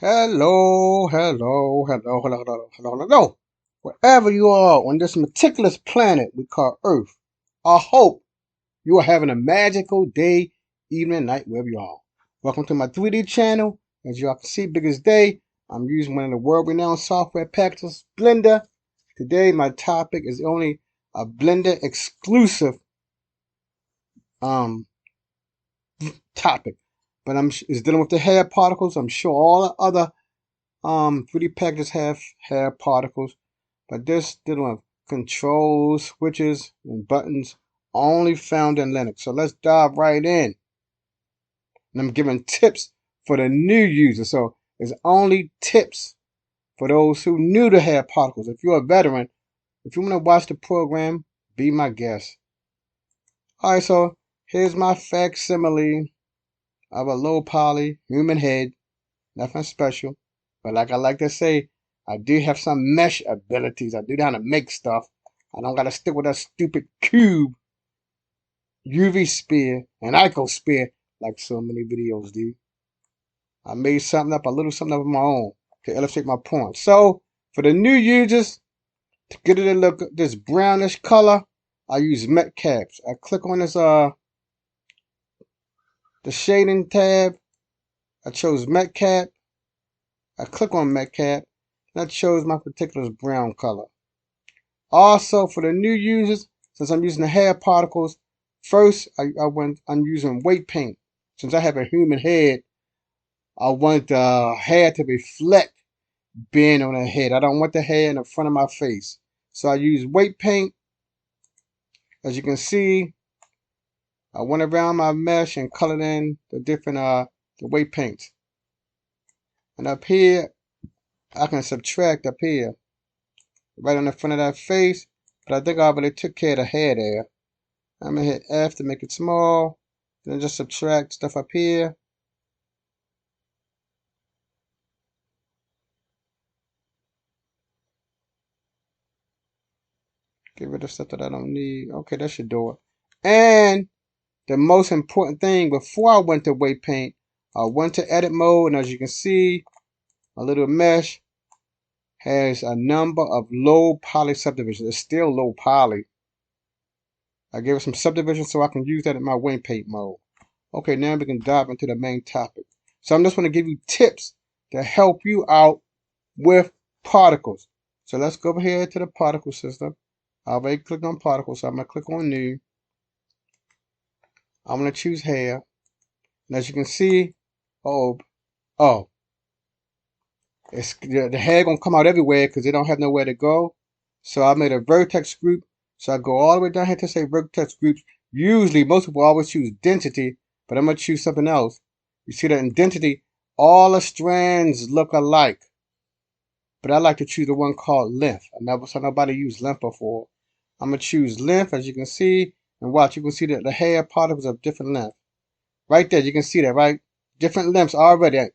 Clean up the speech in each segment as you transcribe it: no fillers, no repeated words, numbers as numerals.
Hello, hello, hello, hello, hello, hello, hello. Wherever you are on this meticulous planet we call Earth, I hope you are having a magical day, evening, night, wherever you are. Welcome to my 3D channel. As y'all can see, biggest day. I'm using one of the world-renowned software packages, Blender. Today, my topic is only a Blender exclusive um topic, but it's dealing with the hair particles. I'm sure all the other 3D packages have hair particles, but this dealing with controls, switches, and buttons only found in Linux. So let's dive right in. And I'm giving tips for the new user. So it's only tips for those who new to hair particles. If you're a veteran, if you want to watch the program, be my guest. Alright, so here's my facsimile of a low poly human head. Nothing special. But like I like to say, I do have some mesh abilities. I do know how to make stuff. I don't gotta stick with that stupid cube, UV spear, and Ico spear like so many videos do. I made something up, a little something up of my own to illustrate my point. So for the new users, to get it to look this brownish color, I use metcaps. I click on this the shading tab. I chose metcap. I click on metcap, and I chose my particular brown color. Also, for the new users, since I'm using the hair particles, first I'm using weight paint. Since I have a human head, I want the hair to reflect being on the head. I don't want the hair in the front of my face. So I use weight paint. As you can see, I went around my mesh and colored in the different the weight paints. And up here, I can subtract up here, right on the front of that face. But I think I already took care of the hair there. I'm gonna hit F to make it small. Then just subtract stuff up here. Get rid of stuff that I don't need. Okay, that should do it. And the most important thing, before I went to weight paint, I went to edit mode, and as you can see, a little mesh has a number of low poly subdivisions. It's still low poly. I gave it some subdivisions so I can use that in my weight paint mode. Okay, now we can dive into the main topic. So I'm just going to give you tips to help you out with particles. So let's go over here to the particle system. I already clicked on particles, so I'm going to click on new. I'm going to choose hair. And as you can see, oh, oh, the hair going to come out everywhere because they don't have nowhere to go. So I made a vertex group. So I go all the way down here to say vertex groups. Usually, most people always choose density, but I'm going to choose something else. You see that in density, all the strands look alike. But I like to choose the one called length. I never saw nobody use length before. I'm going to choose length, as you can see. And watch, you can see that the hair particles of different length. Right there, you can see that, right? Different lengths already.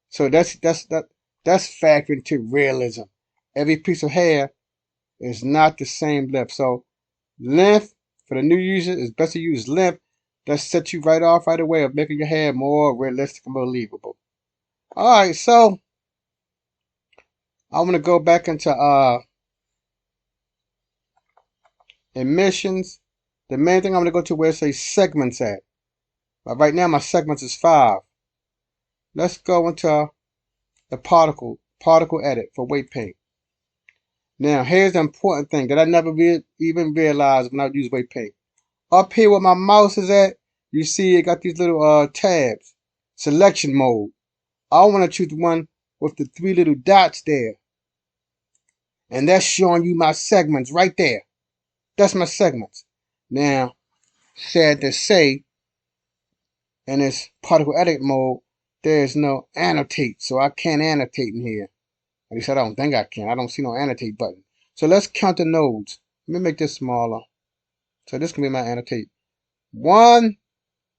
So that's factored into realism. Every piece of hair is not the same length. So length, for the new user, is best to use length. That sets you right off right away of making your hair more realistic and believable. Alright, so I want to go back into emissions. The main thing I'm going to go to where it says segments at. But right now my segments is 5. Let's go into the particle edit for weight paint. Now here's the important thing that I never even realized when I use weight paint. Up here where my mouse is at, you see it got these little tabs. Selection mode. I want to choose the one with the 3 little dots there. And that's showing you my segments right there. That's my segments. Now, sad to say, in this particle edit mode, there's no annotate, so I can't annotate in here. At least I don't think I can. I don't see no annotate button. So let's count the nodes. Let me make this smaller. So this can be my annotate. 1,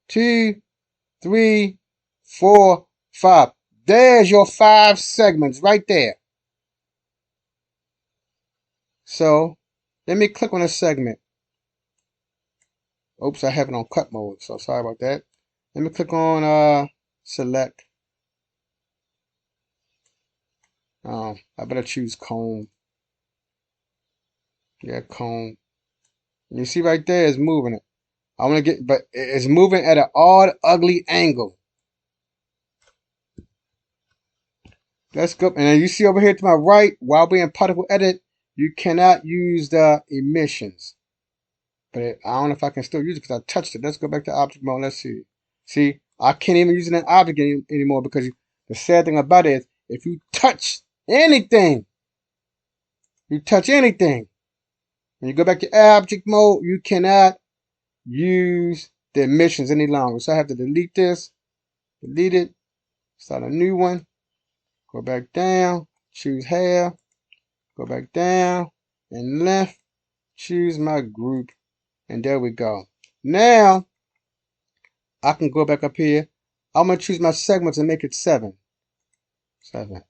2, 3, 4, 5. There's your 5 segments right there. So let me click on a segment. Oops, I have it on cut mode, so sorry about that. Let me click on select. I better choose comb. Yeah, comb. And you see right there, it's moving it. I want to get, but it's moving at an odd, ugly angle. Let's go. And then you see over here to my right, while we're in particle edit, you cannot use the emissions. But I don't know if I can still use it because I touched it. Let's go back to object mode. Let's see. See, I can't even use it in object anymore because the sad thing about it is if you touch anything, when you go back to object mode, you cannot use the emissions any longer. So I have to delete this, delete it, start a new one, go back down, choose hair, go back down, and left, choose my group, and there we go. Now, I can go back up here. I'm going to choose my segments and make it 7. 7.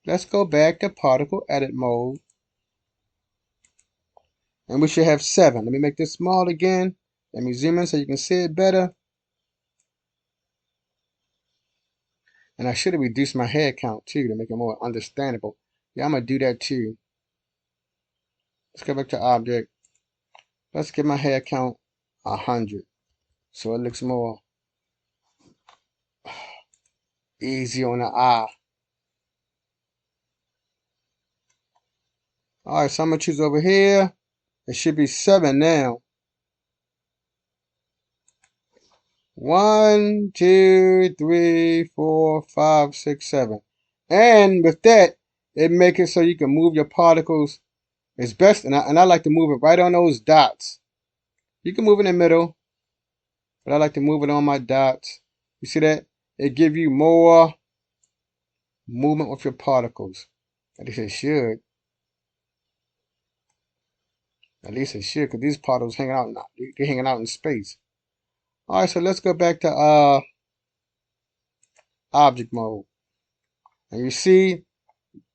Let's go back to particle edit mode. And we should have 7. Let me make this small again. Let me zoom in so you can see it better. And I should have reduced my head count too to make it more understandable. Yeah, I'm going to do that too. Let's go back to object. Let's get my head count 100. So it looks more easy on the eye. Alright, so I'm going to choose over here. It should be 7 now. 1, 2, 3, 4, 5, 6, 7. And with that, it makes it so you can move your particles. It's best, and I like to move it right on those dots. You can move in the middle, but I like to move it on my dots. You see that? It gives you more movement with your particles. At least it should. At least it should, because these particles hanging out, they're hanging out in space. All right, so let's go back to object mode. And you see,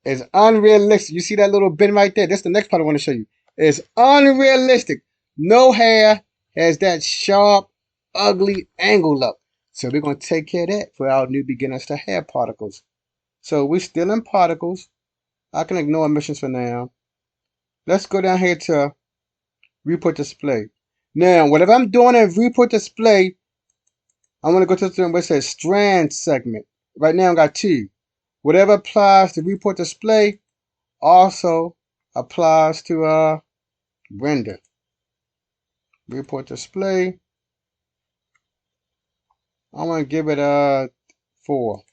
it's unrealistic. You see that little bend right there? That's the next part I want to show you. It's unrealistic. No hair has that sharp, ugly angle look. So we're going to take care of that for our new beginners to hair particles. So we're still in particles. I can ignore emissions for now. Let's go down here to viewport display. Now, whatever I'm doing in viewport display, I'm going to go to the where it says strand segment. Right now I got 2. Whatever applies to viewport display also applies to render. Viewport display. I'm going to give it a 4.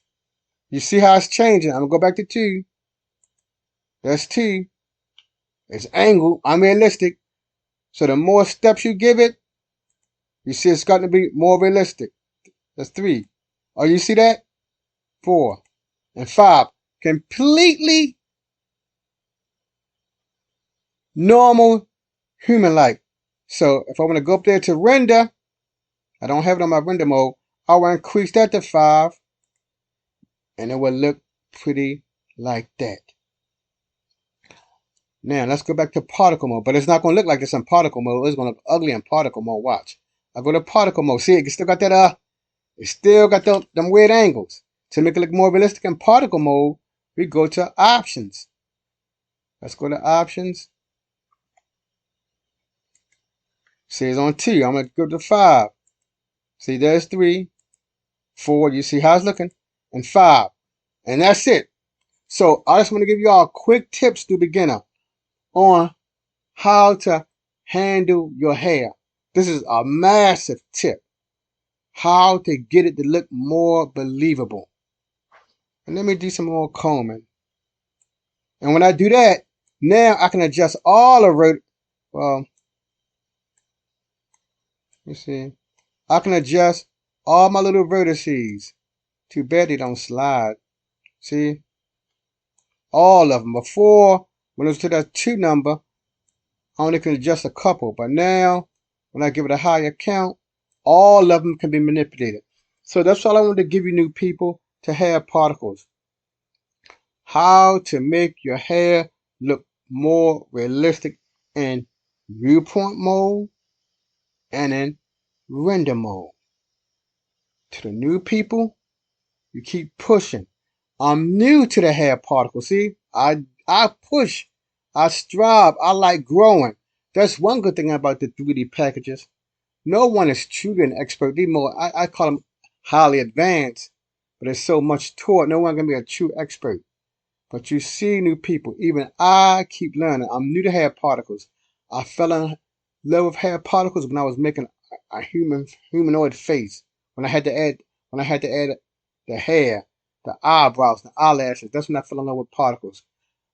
You see how it's changing. I'm going to go back to 2. That's 2. It's angled, unrealistic. So the more steps you give it, you see it's got to be more realistic. That's 3. Oh, you see that? 4. And 5. Completely normal, human-like. So if I want to go up there to render, I don't have it on my render mode. I will increase that to 5. And it will look pretty like that. Now, let's go back to particle mode. But it's not going to look like this in particle mode. It's going to look ugly in particle mode. Watch. I go to particle mode. See, it still got that, it still got them weird angles. To make it look more realistic in particle mode, we go to options. Let's go to options. See, it's on 2. I'm going to go to 5. See, there's 3, 4. You see how it's looking? And 5. And that's it. So I just want to give you all quick tips to beginner on how to handle your hair. This is a massive tip. How to get it to look more believable. And let me do some more combing. And when I do that, now I can adjust all the well, you see, I can adjust all my little vertices. Too bad they don't slide. See? All of them. Before, when it was to that 2 number, I only can adjust a couple. But now, when I give it a higher count, all of them can be manipulated. So that's all I wanted to give you new people to hair particles. How to make your hair look more realistic in viewport mode and in render mode. To the new people, you keep pushing. I'm new to the hair particles. See, I push, I strive, I like growing. That's one good thing about the 3D packages. No one is truly an expert. They more, I call them highly advanced, but there's so much to it. No one can be a true expert. But you see new people. Even I keep learning. I'm new to hair particles. I fell in love with hair particles when I was making a humanoid face. When I had to add the hair, the eyebrows, the eyelashes. That's when I fell in love with particles.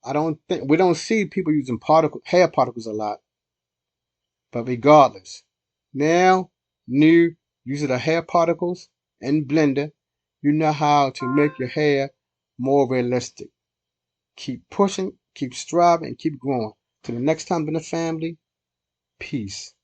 I don't think we don't see people using hair particles a lot. But regardless, now new use of the hair particles and blender, you know how to make your hair more realistic. Keep pushing, keep striving, and keep growing. Till the next time in the family, peace.